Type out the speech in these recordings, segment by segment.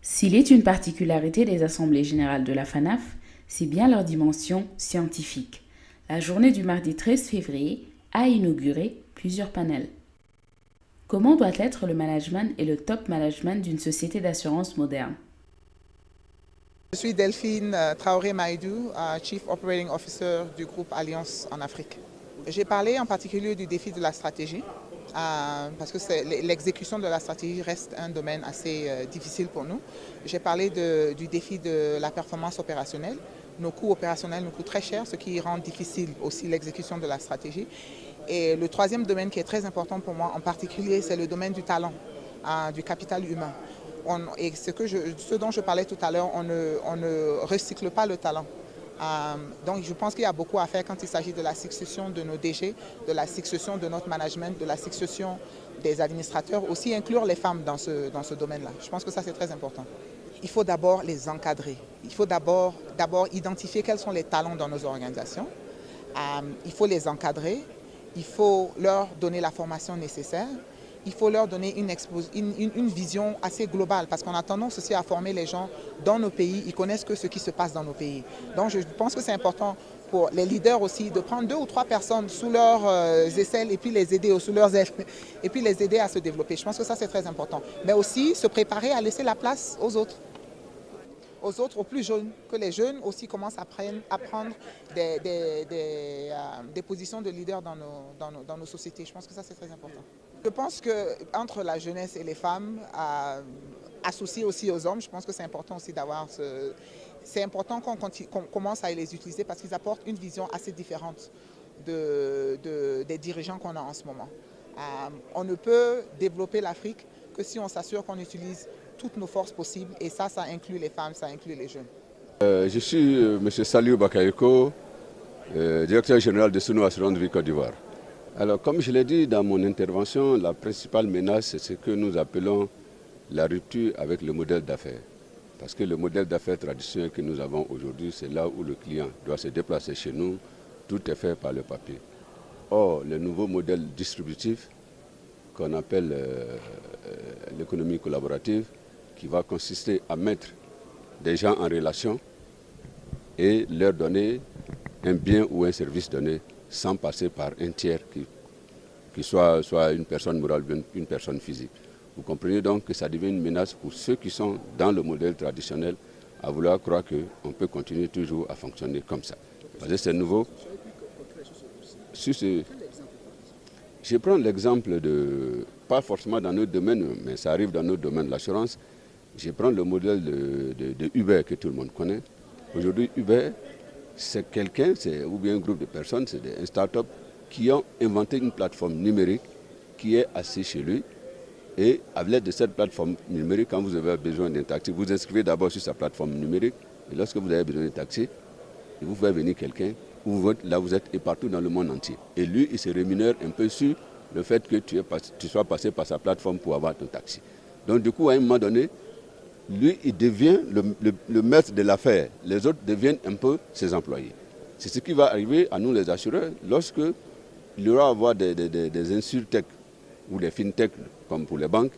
S'il est une particularité des assemblées générales de la FANAF, c'est bien leur dimension scientifique. La journée du mardi 13 février a inauguré plusieurs panels. Comment doit être le management et le top management d'une société d'assurance moderne? Je suis Delphine Traoré Maïdou, Chief Operating Officer du groupe Allianz en Afrique. J'ai parlé en particulier du défi de la stratégie, parce que l'exécution de la stratégie reste un domaine assez difficile pour nous. J'ai parlé du défi de la performance opérationnelle. Nos coûts opérationnels nous coûtent très cher, ce qui rend difficile aussi l'exécution de la stratégie. Et le troisième domaine qui est très important pour moi en particulier, c'est le domaine du talent, du capital humain. Et ce dont je parlais tout à l'heure, on ne recycle pas le talent. Donc je pense qu'il y a beaucoup à faire quand il s'agit de la succession de nos DG, de la succession de notre management, de la succession des administrateurs, aussi inclure les femmes dans ce domaine-là. Je pense que ça c'est très important. Il faut d'abord les encadrer. Il faut d'abord identifier quels sont les talents dans nos organisations. Il faut les encadrer, il faut leur donner la formation nécessaire. Il faut leur donner une vision assez globale parce qu'on a tendance aussi à former les gens dans nos pays, ils connaissent que ce qui se passe dans nos pays. Donc je pense que c'est important pour les leaders aussi de prendre 2 ou 3 personnes sous leurs aisselles et puis les aider, sous leurs ailes, et puis les aider à se développer. Je pense que ça c'est très important. Mais aussi se préparer à laisser la place aux autres, aux plus jeunes, que les jeunes aussi commencent à prendre des positions de leader dans nos sociétés. Je pense que ça c'est très important. Je pense qu'entre la jeunesse et les femmes, associées aussi aux hommes, je pense que c'est important aussi d'avoir c'est important qu'on commence à les utiliser parce qu'ils apportent une vision assez différente des dirigeants qu'on a en ce moment. On ne peut développer l'Afrique que si on s'assure qu'on utilise toutes nos forces possibles et ça inclut les femmes, ça inclut les jeunes. Je suis M. Saliou Bakayoko, directeur général de Suno Assurance Vie Côte d'Ivoire. Alors, comme je l'ai dit dans mon intervention, la principale menace, c'est ce que nous appelons la rupture avec le modèle d'affaires. Parce que le modèle d'affaires traditionnel que nous avons aujourd'hui, c'est là où le client doit se déplacer chez nous, tout est fait par le papier. Or, le nouveau modèle distributif, qu'on appelle l'économie collaborative, qui va consister à mettre des gens en relation et leur donner un bien ou un service donné sans passer par un tiers qui soit une personne morale ou une personne physique. Vous comprenez donc que ça devient une menace pour ceux qui sont dans le modèle traditionnel à vouloir croire qu'on peut continuer toujours à fonctionner comme ça. Parce que c'est nouveau. Je prends l'exemple de, pas forcément dans notre domaine, mais ça arrive dans notre domaine de l'assurance. Je prends le modèle de Uber que tout le monde connaît. Aujourd'hui, Uber, c'est quelqu'un, ou bien un groupe de personnes, c'est un start-up qui ont inventé une plateforme numérique qui est assise chez lui. Et à l'aide de cette plateforme numérique, quand vous avez besoin d'un taxi, vous inscrivez d'abord sur sa plateforme numérique. Et lorsque vous avez besoin d'un taxi, il vous fait venir quelqu'un, là vous êtes et partout dans le monde entier. Et lui, il se rémunère un peu sur le fait que tu sois passé par sa plateforme pour avoir ton taxi. Donc du coup, à un moment donné, lui, il devient le maître de l'affaire. Les autres deviennent un peu ses employés. C'est ce qui va arriver à nous les assureurs lorsque il y aura à avoir des insurtech ou des fintech comme pour les banques.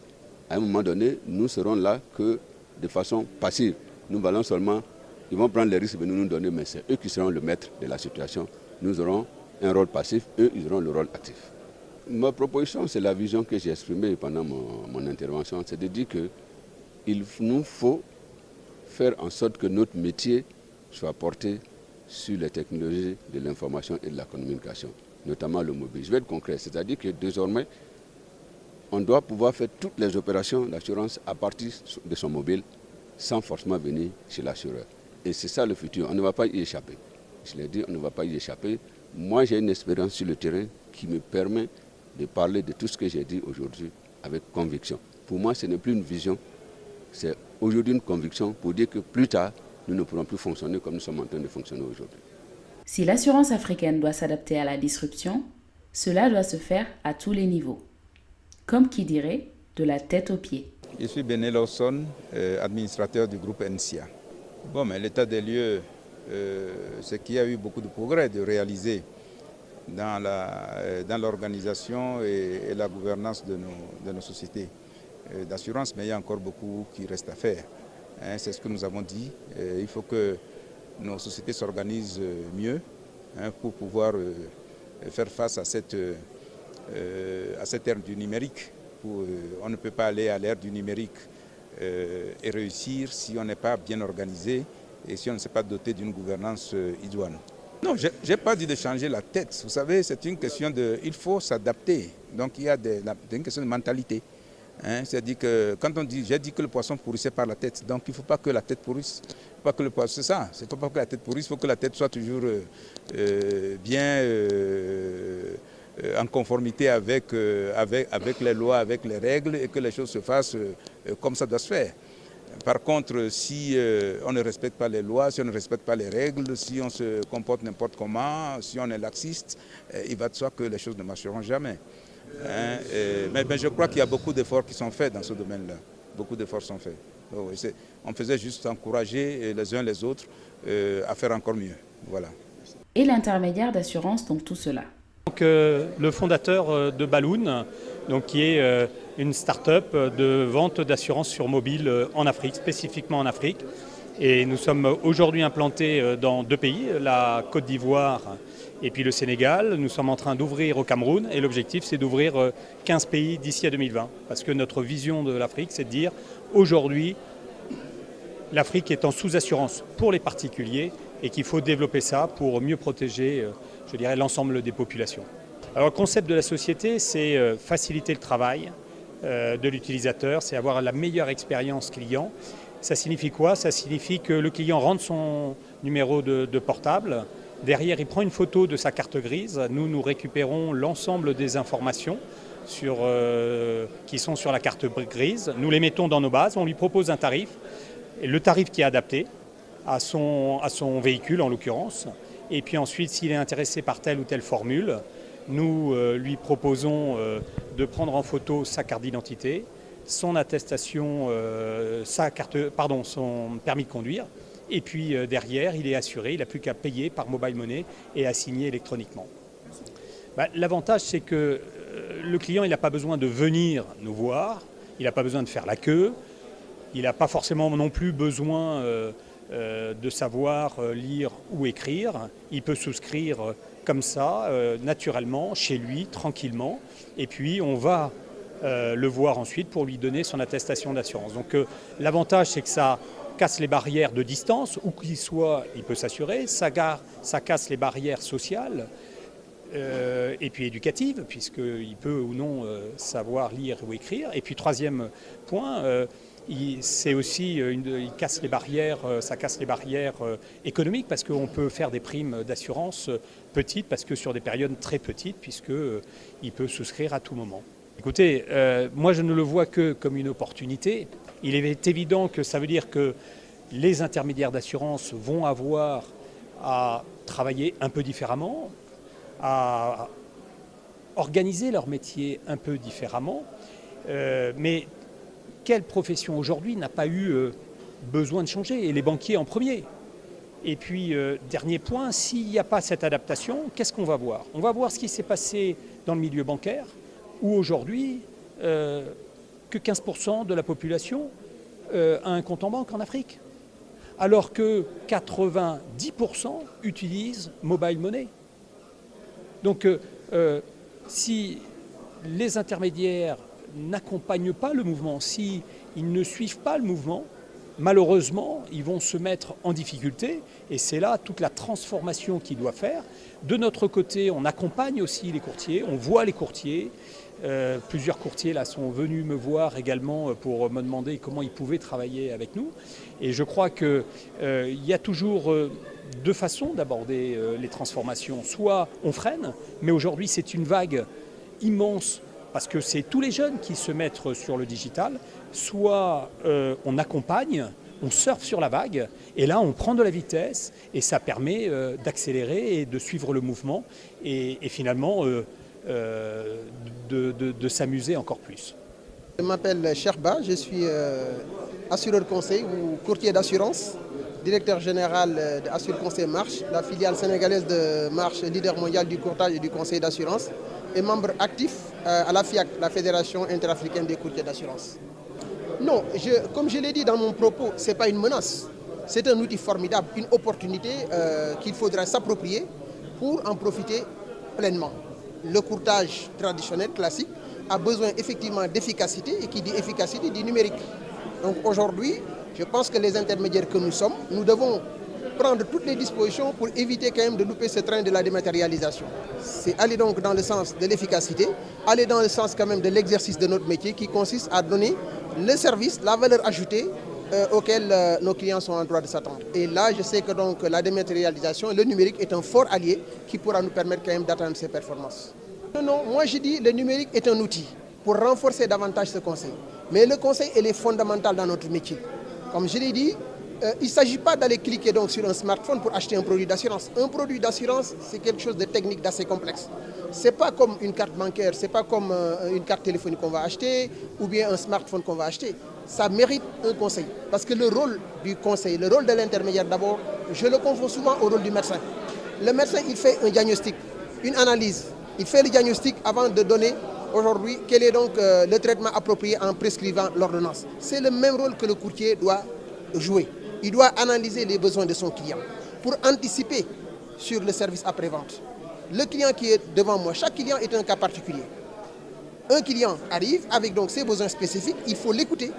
À un moment donné, nous serons là que de façon passive. Nous allons seulement, ils vont prendre les risques de nous donner, mais c'est eux qui seront le maître de la situation. Nous aurons un rôle passif, eux, ils auront le rôle actif. Ma proposition, c'est la vision que j'ai exprimée pendant mon intervention, c'est de dire que il nous faut faire en sorte que notre métier soit porté sur les technologies de l'information et de la communication, notamment le mobile. Je vais être concret, c'est-à-dire que désormais, on doit pouvoir faire toutes les opérations d'assurance à partir de son mobile sans forcément venir chez l'assureur. Et c'est ça le futur, on ne va pas y échapper. Je l'ai dit, on ne va pas y échapper. Moi, j'ai une expérience sur le terrain qui me permet de parler de tout ce que j'ai dit aujourd'hui avec conviction. Pour moi, ce n'est plus une vision. C'est aujourd'hui une conviction pour dire que plus tard, nous ne pourrons plus fonctionner comme nous sommes en train de fonctionner aujourd'hui. Si l'assurance africaine doit s'adapter à la disruption, cela doit se faire à tous les niveaux. Comme qui dirait, de la tête aux pieds. Je suis Bené Lawson, administrateur du groupe NCA. Bon, mais l'état des lieux, c'est qu'il y a eu beaucoup de progrès de réaliser dans l'organisation et la gouvernance de nos sociétés d'assurance, mais il y a encore beaucoup qui reste à faire. C'est ce que nous avons dit. Il faut que nos sociétés s'organisent mieux pour pouvoir faire face à cette ère du numérique. On ne peut pas aller à l'ère du numérique et réussir si on n'est pas bien organisé et si on ne s'est pas doté d'une gouvernance idoine. Non, je n'ai pas dit de changer la tête. Vous savez, c'est une question de... Il faut s'adapter. Donc il y a une question de mentalité. C'est-à-dire que quand on dit, j'ai dit que le poisson pourrissait par la tête, donc il ne faut pas que la tête pourrisse. Pas que le poisson, c'est ça, il ne faut pas que la tête pourrisse, il faut que la tête soit toujours bien en conformité avec les lois, avec les règles et que les choses se fassent comme ça doit se faire. Par contre, si on ne respecte pas les lois, si on ne respecte pas les règles, si on se comporte n'importe comment, si on est laxiste, il va de soi que les choses ne marcheront jamais. Mais je crois qu'il y a beaucoup d'efforts qui sont faits dans ce domaine-là. Beaucoup d'efforts sont faits. On faisait juste encourager les uns les autres à faire encore mieux. Voilà. Et l'intermédiaire d'assurance dans tout cela? Donc, le fondateur de Balloon, donc, qui est une start-up de vente d'assurance sur mobile en Afrique, spécifiquement en Afrique. Et nous sommes aujourd'hui implantés dans 2 pays, la Côte d'Ivoire et puis le Sénégal. Nous sommes en train d'ouvrir au Cameroun et l'objectif c'est d'ouvrir 15 pays d'ici à 2020. Parce que notre vision de l'Afrique c'est de dire aujourd'hui l'Afrique est en sous-assurance pour les particuliers et qu'il faut développer ça pour mieux protéger je dirais, l'ensemble des populations. Alors le concept de la société c'est faciliter le travail de l'utilisateur, c'est avoir la meilleure expérience client. Ça signifie quoi? Ça signifie que le client rentre son numéro de portable. Derrière, il prend une photo de sa carte grise. Nous récupérons l'ensemble des informations qui sont sur la carte grise. Nous les mettons dans nos bases. On lui propose un tarif. Et le tarif qui est adapté à son véhicule, en l'occurrence. Et puis ensuite, s'il est intéressé par telle ou telle formule, nous lui proposons de prendre en photo sa carte d'identité, son attestation, son permis de conduire. Et puis derrière, il est assuré, il n'a plus qu'à payer par mobile money et à signer électroniquement. L'avantage, c'est que le client, il n'a pas besoin de venir nous voir, il n'a pas besoin de faire la queue, il n'a pas forcément non plus besoin de savoir lire ou écrire. Il peut souscrire comme ça, naturellement, chez lui, tranquillement. Et puis, on va le voir ensuite pour lui donner son attestation d'assurance. Donc l'avantage, c'est que ça casse les barrières de distance, où qu'il soit, il peut s'assurer, ça casse les barrières sociales et puis éducatives, puisqu'il peut ou non savoir lire ou écrire. Et puis troisième point, c'est aussi, il casse les barrières, ça casse les barrières économiques, parce qu'on peut faire des primes d'assurance petites, parce que sur des périodes très petites, puisqu'il peut souscrire à tout moment. Écoutez, moi je ne le vois que comme une opportunité. Il est évident que ça veut dire que les intermédiaires d'assurance vont avoir à travailler un peu différemment, à organiser leur métier un peu différemment. Mais quelle profession aujourd'hui n'a pas eu besoin de changer? Et les banquiers en premier. Et puis, dernier point, s'il n'y a pas cette adaptation, qu'est-ce qu'on va voir? On va voir ce qui s'est passé dans le milieu bancaire, où aujourd'hui, que 15% de la population a un compte en banque en Afrique, alors que 90% utilisent mobile money. Donc, si les intermédiaires n'accompagnent pas le mouvement, s'ils ne suivent pas le mouvement, malheureusement, ils vont se mettre en difficulté, et c'est là toute la transformation qu'ils doivent faire. De notre côté, on accompagne aussi les courtiers, on voit les courtiers. Plusieurs courtiers là, sont venus me voir également pour me demander comment ils pouvaient travailler avec nous. Et je crois qu'il y a toujours 2 façons d'aborder les transformations. Soit on freine, mais aujourd'hui c'est une vague immense, parce que c'est tous les jeunes qui se mettent sur le digital. Soit on accompagne, on surfe sur la vague, et là on prend de la vitesse, et ça permet d'accélérer et de suivre le mouvement, et finalement de s'amuser encore plus. Je m'appelle Sherba, je suis assureur conseil ou courtier d'assurance directeur général de Assure Conseil Marche, la filiale sénégalaise de Marche, leader mondial du courtage et du conseil d'assurance, et membre actif à la FIAC, la Fédération interafricaine des courtiers d'assurance. Non, comme je l'ai dit dans mon propos, ce n'est pas une menace. C'est un outil formidable, une opportunité qu'il faudra s'approprier pour en profiter pleinement. Le courtage traditionnel, classique, a besoin effectivement d'efficacité, et qui dit efficacité dit numérique. Donc aujourd'hui, je pense que les intermédiaires que nous sommes, nous devons prendre toutes les dispositions pour éviter quand même de louper ce train de la dématérialisation. C'est aller donc dans le sens de l'efficacité, aller dans le sens quand même de l'exercice de notre métier qui consiste à donner le service, la valeur ajoutée auquel nos clients sont en droit de s'attendre. Et là, je sais que donc la dématérialisation, le numérique est un fort allié qui pourra nous permettre quand même d'atteindre ces performances. Non, moi je dis que le numérique est un outil pour renforcer davantage ce conseil. Mais le conseil, il est fondamental dans notre métier. Comme je l'ai dit, il ne s'agit pas d'aller cliquer donc sur un smartphone pour acheter un produit d'assurance. Un produit d'assurance, c'est quelque chose de technique, d'assez complexe. Ce n'est pas comme une carte bancaire, ce n'est pas comme une carte téléphonique qu'on va acheter ou bien un smartphone qu'on va acheter. Ça mérite un conseil. Parce que le rôle du conseil, le rôle de l'intermédiaire d'abord, je le confonds souvent au rôle du médecin. Le médecin, il fait un diagnostic, une analyse. Il fait le diagnostic avant de donner aujourd'hui quel est donc le traitement approprié en prescrivant l'ordonnance. C'est le même rôle que le courtier doit jouer. Il doit analyser les besoins de son client pour anticiper sur le service après-vente. Le client qui est devant moi, chaque client est un cas particulier. Un client arrive avec donc ses besoins spécifiques, il faut l'écouter,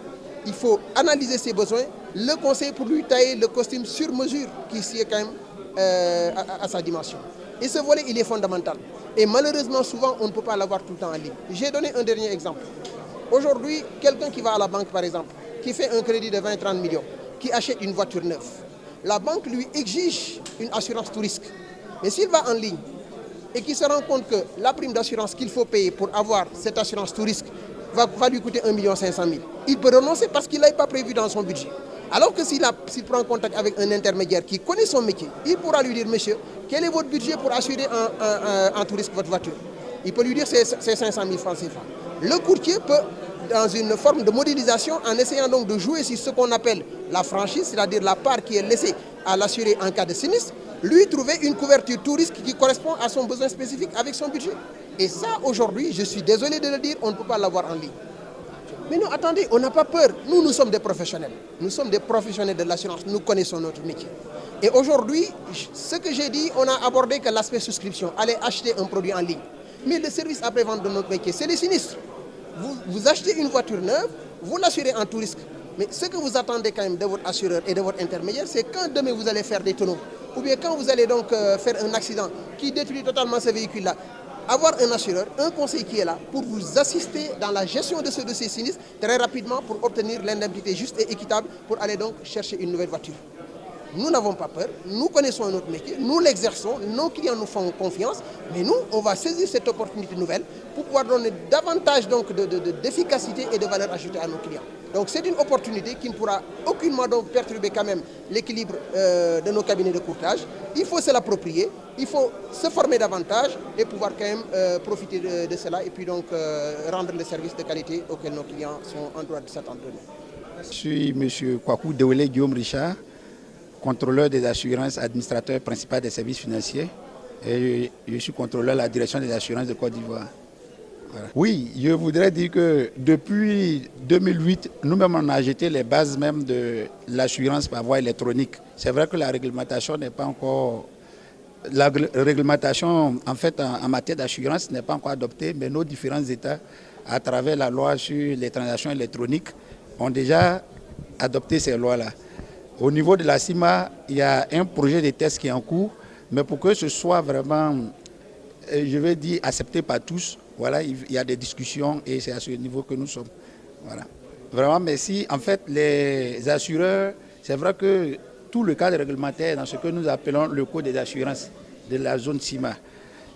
il faut analyser ses besoins, le conseiller pour lui tailler le costume sur mesure qui est quand même à sa dimension. Et ce volet, il est fondamental. Et malheureusement, souvent, on ne peut pas l'avoir tout le temps en ligne. J'ai donné un dernier exemple. Aujourd'hui, quelqu'un qui va à la banque, par exemple, qui fait un crédit de 20-30 millions, qui achète une voiture neuve, la banque lui exige une assurance tout risque. Mais s'il va en ligne et qu'il se rend compte que la prime d'assurance qu'il faut payer pour avoir cette assurance tout risque va lui coûter 1 500 000, il peut renoncer parce qu'il ne l'a pas prévu dans son budget. Alors que s'il prend contact avec un intermédiaire qui connaît son métier, il pourra lui dire, monsieur, quel est votre budget pour assurer en tout risque votre voiture? Il peut lui dire c'est 500 000 francs CFA. Le courtier peut, dans une forme de modélisation, en essayant donc de jouer sur ce qu'on appelle la franchise, c'est-à-dire la part qui est laissée à l'assuré en cas de sinistre, lui trouver une couverture tout risque qui correspond à son besoin spécifique avec son budget. Et ça, aujourd'hui, je suis désolé de le dire, on ne peut pas l'avoir en ligne. Mais non, attendez, on n'a pas peur. Nous sommes des professionnels. Nous sommes des professionnels de l'assurance. Nous connaissons notre métier. Et aujourd'hui, ce que j'ai dit, on a abordé que l'aspect souscription, aller acheter un produit en ligne. Mais le service après-vente de notre métier, c'est les sinistres. Vous achetez une voiture neuve, vous l'assurez en tout risque. Mais ce que vous attendez quand même de votre assureur et de votre intermédiaire, c'est quand demain vous allez faire des tonneaux, ou bien quand vous allez donc faire un accident qui détruit totalement ce véhicule-là, avoir un assureur, un conseiller qui est là pour vous assister dans la gestion de ces sinistres très rapidement pour obtenir l'indemnité juste et équitable pour aller donc chercher une nouvelle voiture. Nous n'avons pas peur, nous connaissons notre métier, nous l'exerçons, nos clients nous font confiance, mais nous, on va saisir cette opportunité nouvelle pour pouvoir donner davantage d'efficacité et de valeur ajoutée à nos clients. Donc c'est une opportunité qui ne pourra aucunement donc perturber quand même l'équilibre de nos cabinets de courtage. Il faut se l'approprier, il faut se former davantage et pouvoir quand même profiter de cela et puis donc rendre le service de qualité auquel nos clients sont en droit de s'attendre. Je suis M. Kwaku Dewele Guillaume Richard, contrôleur des assurances, administrateur principal des services financiers, et je suis contrôleur de la direction des assurances de Côte d'Ivoire. Voilà. Oui, je voudrais dire que depuis 2008, nous-mêmes on a jeté les bases même de l'assurance par voie électronique. C'est vrai que la réglementation n'est pas encore... La réglementation en fait en matière d'assurance n'est pas encore adoptée, mais nos différents États, à travers la loi sur les transactions électroniques, ont déjà adopté ces lois-là. Au niveau de la CIMA, il y a un projet de test qui est en cours, mais pour que ce soit vraiment, je vais dire, accepté par tous, voilà, il y a des discussions et c'est à ce niveau que nous sommes. Voilà. Vraiment, merci. En fait, les assureurs, c'est vrai que tout le cadre réglementaire dans ce que nous appelons le code des assurances de la zone CIMA.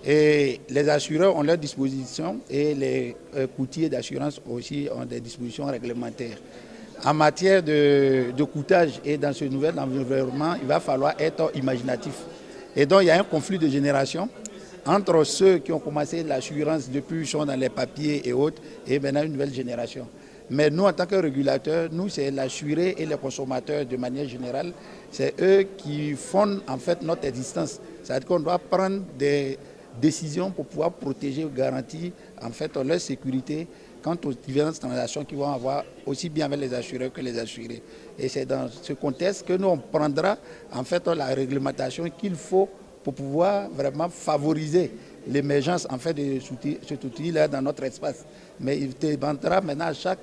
Et les assureurs ont leurs dispositions et les courtiers d'assurance aussi ont des dispositions réglementaires. En matière de courtage et dans ce nouvel environnement, il va falloir être imaginatif. Et donc, il y a un conflit de génération entre ceux qui ont commencé l'assurance depuis qu'ils sont dans les papiers et autres, et maintenant une nouvelle génération. Mais nous, en tant que régulateurs, nous, c'est l'assuré et les consommateurs de manière générale. C'est eux qui fondent en fait notre existence. C'est-à-dire qu'on doit prendre des décisions pour pouvoir protéger ou garantir en fait leur sécurité quant aux diverses transactions qu'ils vont avoir aussi bien avec les assureurs que les assurés. Et c'est dans ce contexte que nous, on prendra en fait la réglementation qu'il faut pour pouvoir vraiment favoriser l'émergence en fait de cet outil-là dans notre espace. Mais il dépendra maintenant à chaque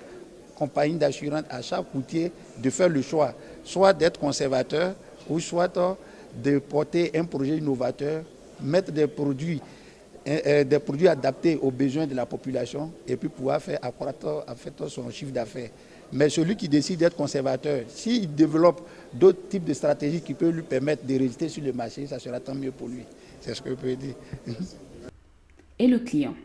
compagnie d'assurance, à chaque courtier de faire le choix, soit d'être conservateur ou soit de porter un projet innovateur, mettre des produits adaptés aux besoins de la population et puis pouvoir faire accroître en fait, son chiffre d'affaires. Mais celui qui décide d'être conservateur, s'il développe d'autres types de stratégies qui peuvent lui permettre de résister sur le marché, ça sera tant mieux pour lui. C'est ce que je peux dire. Et le client,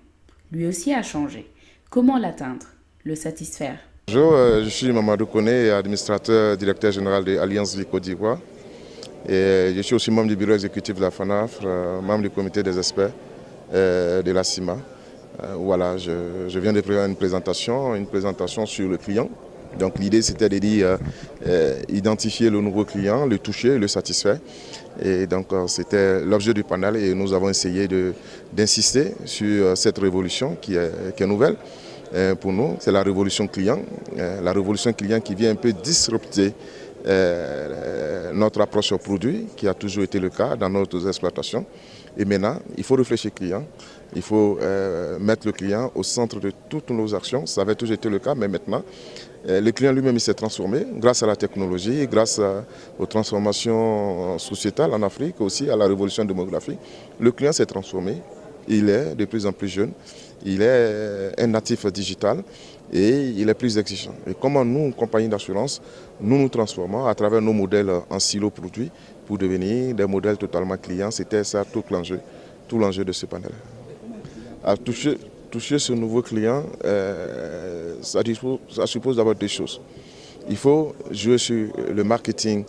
lui aussi a changé. Comment l'atteindre, le satisfaire? Bonjour, je suis Mamadou Koné, administrateur directeur général de Alliance Vie Côte d'Ivoire. Et je suis aussi membre du bureau exécutif de la FANAF, membre du comité des experts de la CIMA. Voilà, je viens de faire une présentation sur le client. Donc l'idée c'était de dire identifier le nouveau client, le toucher, le satisfaire. Et donc c'était l'objet du panel et nous avons essayé d'insister sur cette révolution qui est nouvelle. Pour nous, c'est la révolution client qui vient un peu disrupter notre approche au produit, qui a toujours été le cas dans nos exploitations. Et maintenant, il faut réfléchir client, il faut mettre le client au centre de toutes nos actions. Ça avait toujours été le cas, mais maintenant, le client lui-même s'est transformé grâce à la technologie, grâce aux transformations sociétales en Afrique, aussi à la révolution démographique. Le client s'est transformé, il est de plus en plus jeune, il est un natif digital et il est plus exigeant. Et comment nous, compagnie d'assurance, nous transformons à travers nos modèles en silos produits pour devenir des modèles totalement clients. C'était ça tout l'enjeu de ce panel. À toucher ce nouveau client, ça suppose d'avoir deux choses. Il faut jouer sur le marketing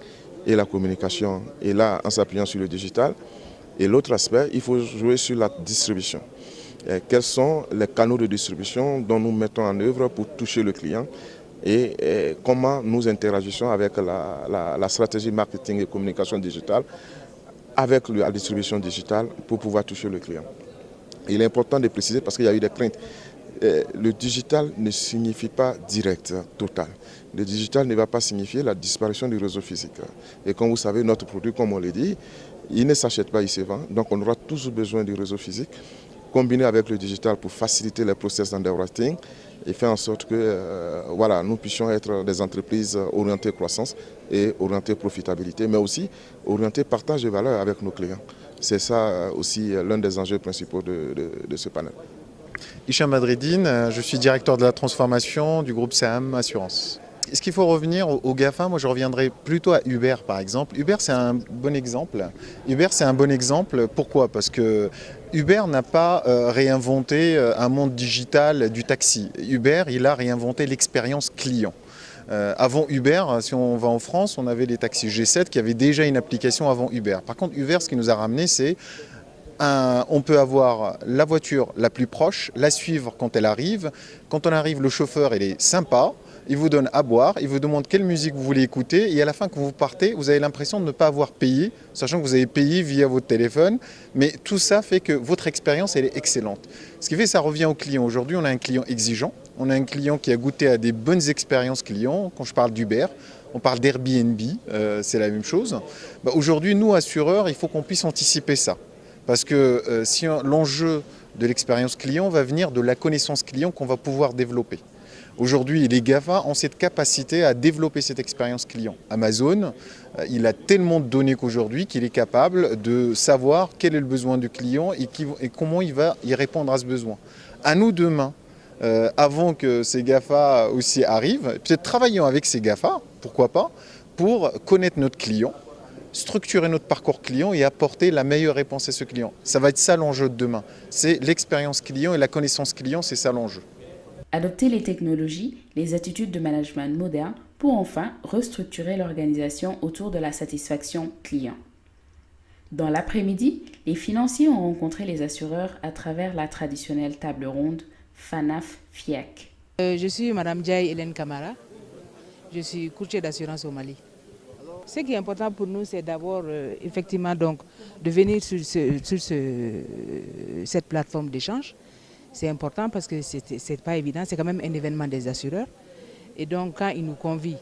et la communication, et là en s'appuyant sur le digital. Et l'autre aspect, il faut jouer sur la distribution. Quels sont les canaux de distribution dont nous mettons en œuvre pour toucher le client et comment nous interagissons avec la stratégie marketing et communication digitale avec la distribution digitale pour pouvoir toucher le client. Il est important de préciser parce qu'il y a eu des craintes. Le digital ne signifie pas direct, total. Le digital ne va pas signifier la disparition du réseau physique. Et comme vous savez, notre produit, comme on l'a dit, il ne s'achète pas, il se vend. Donc on aura toujours besoin du réseau physique, combiné avec le digital pour faciliter les process d'underwriting et faire en sorte que voilà, nous puissions être des entreprises orientées croissance et orientées profitabilité, mais aussi orientées partage de valeur avec nos clients. C'est ça aussi l'un des enjeux principaux de ce panel. Hicham Madreddine, je suis directeur de la transformation du groupe SAM Assurance. Est-ce qu'il faut revenir au GAFA? Moi, je reviendrai plutôt à Uber, par exemple. Uber, c'est un bon exemple. Pourquoi? Parce que Uber n'a pas réinventé un monde digital du taxi. Uber, il a réinventé l'expérience client. Avant Uber, si on va en France, on avait les taxis G7 qui avaient déjà une application avant Uber. Par contre, Uber, ce qui nous a ramené, c'est on peut avoir la voiture la plus proche, la suivre quand elle arrive. Quand on arrive, le chauffeur, il est sympa. Il vous donne à boire, il vous demande quelle musique vous voulez écouter et à la fin, quand vous partez, vous avez l'impression de ne pas avoir payé, sachant que vous avez payé via votre téléphone. Mais tout ça fait que votre expérience, elle est excellente. Ce qui fait que ça revient au client. Aujourd'hui, on a un client exigeant. On a un client qui a goûté à des bonnes expériences clients. Quand je parle d'Uber, on parle d'Airbnb, c'est la même chose. Aujourd'hui, nous, assureurs, il faut qu'on puisse anticiper ça. Parce que si l'enjeu de l'expérience client va venir de la connaissance client qu'on va pouvoir développer. Aujourd'hui, les GAFA ont cette capacité à développer cette expérience client. Amazon, il a tellement de données qu'aujourd'hui qu'il est capable de savoir quel est le besoin du client et comment il va y répondre à ce besoin. À nous demain, avant que ces GAFA aussi arrivent, peut-être travaillons avec ces GAFA, pourquoi pas, pour connaître notre client, structurer notre parcours client et apporter la meilleure réponse à ce client. Ça va être ça l'enjeu de demain. C'est l'expérience client et la connaissance client, c'est ça l'enjeu. Adopter les technologies, les attitudes de management modernes pour enfin restructurer l'organisation autour de la satisfaction client. Dans l'après-midi, les financiers ont rencontré les assureurs à travers la traditionnelle table ronde FANAF-FIAC. Je suis Madame Diaye Hélène Camara. Je suis courtier d'assurance au Mali. Ce qui est important pour nous, c'est d'abord effectivement donc, de venir sur cette plateforme d'échange. C'est important parce que ce n'est pas évident, c'est quand même un événement des assureurs. Et donc quand ils nous convient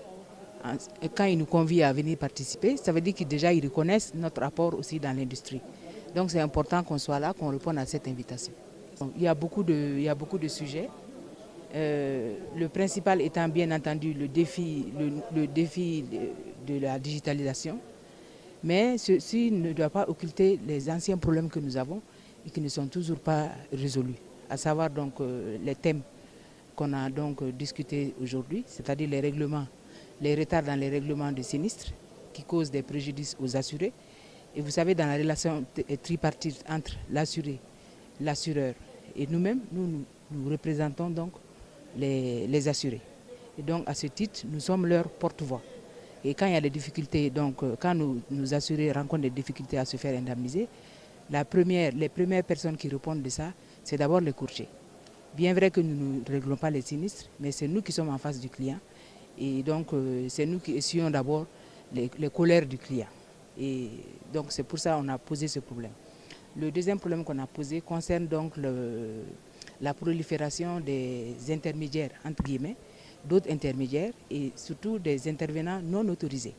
à venir participer, ça veut dire qu'ils déjà ils reconnaissent notre apport aussi dans l'industrie. Donc c'est important qu'on soit là, qu'on réponde à cette invitation. Il y a beaucoup de sujets. Le principal étant bien entendu le défi de la digitalisation, mais ceci ne doit pas occulter les anciens problèmes que nous avons et qui ne sont toujours pas résolus, à savoir donc les thèmes qu'on a donc discutés aujourd'hui, c'est-à-dire les retards dans les règlements de sinistres qui causent des préjudices aux assurés. Et vous savez, dans la relation tripartite entre l'assuré, l'assureur et nous-mêmes, nous représentons donc les assurés. Et donc à ce titre, nous sommes leur porte-voix. Et quand il y a des difficultés, donc quand nos assurés rencontrent des difficultés à se faire indemniser, les premières personnes qui répondent de ça, c'est d'abord les courtiers. Bien vrai que nous ne réglons pas les sinistres, mais c'est nous qui sommes en face du client. Et donc c'est nous qui essuyons d'abord les colères du client. Et donc c'est pour ça qu'on a posé ce problème. Le deuxième problème qu'on a posé concerne donc la prolifération des intermédiaires, entre guillemets, d'autres intermédiaires et surtout des intervenants non autorisés.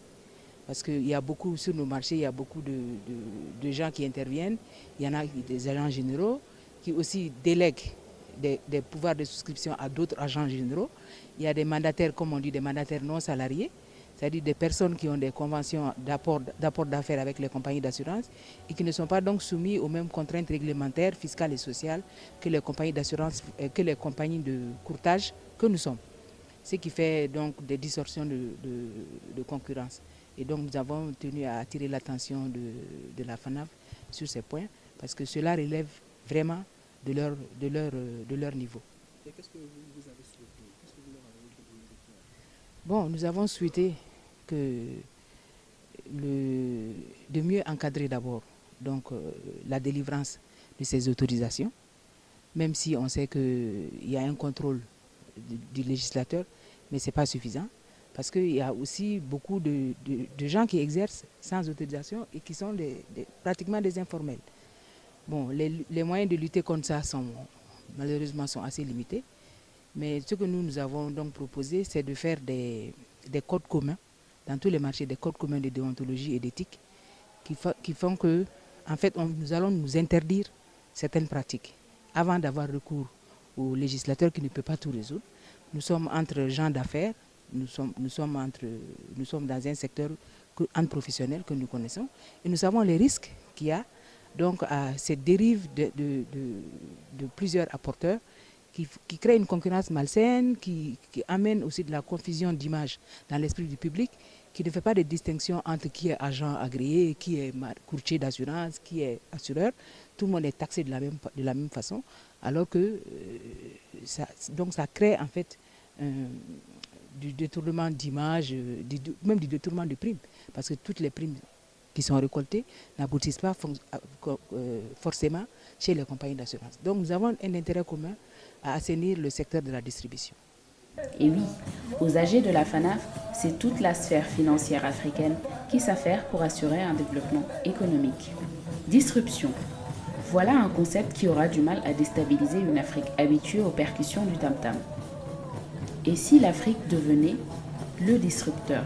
Parce qu'il y a beaucoup sur nos marchés, il y a beaucoup de gens qui interviennent. Il y en a des agents généraux qui aussi délèguent des pouvoirs de souscription à d'autres agents généraux. Il y a des mandataires, comme on dit, des mandataires non salariés, c'est-à-dire des personnes qui ont des conventions d'apport d'affaires avec les compagnies d'assurance et qui ne sont pas donc soumis aux mêmes contraintes réglementaires, fiscales et sociales que les compagnies d'assurance, que les compagnies de courtage que nous sommes. Ce qui fait donc des distorsions de concurrence. Et donc nous avons tenu à attirer l'attention de la FANAF sur ces points parce que cela relève vraiment de leur niveau. Et qu'est-ce que vous avez souhaité? Qu'est-ce que vous leur avez proposé? Bon, nous avons souhaité de mieux encadrer d'abord donc la délivrance de ces autorisations, même si on sait qu'il y a un contrôle du législateur, mais ce n'est pas suffisant, parce qu'il y a aussi beaucoup de gens qui exercent sans autorisation et qui sont pratiquement des informels. Bon, les moyens de lutter contre ça malheureusement sont assez limités, mais ce que nous avons donc proposé, c'est de faire des codes communs dans tous les marchés, des codes communs de déontologie et d'éthique qui font que, en fait, nous allons nous interdire certaines pratiques avant d'avoir recours au législateur qui ne peut pas tout résoudre. Nous sommes entre gens d'affaires, nous sommes dans un secteur entre professionnels que nous connaissons et nous savons les risques qu'il y a donc à cette dérive de plusieurs apporteurs qui créent une concurrence malsaine, qui amène aussi de la confusion d'image dans l'esprit du public, qui ne fait pas de distinction entre qui est agent agréé, qui est courtier d'assurance, qui est assureur. Tout le monde est taxé de la même façon, alors que ça crée en fait du détournement d'image, même du détournement de primes, parce que toutes les primes qui sont récoltées n'aboutissent pas forcément chez les compagnies d'assurance. Donc nous avons un intérêt commun à assainir le secteur de la distribution. Et oui, aux AG de la FANAF, c'est toute la sphère financière africaine qui s'affaire pour assurer un développement économique. Disruption. Voilà un concept qui aura du mal à déstabiliser une Afrique habituée aux percussions du tam-tam. Et si l'Afrique devenait le disrupteur ?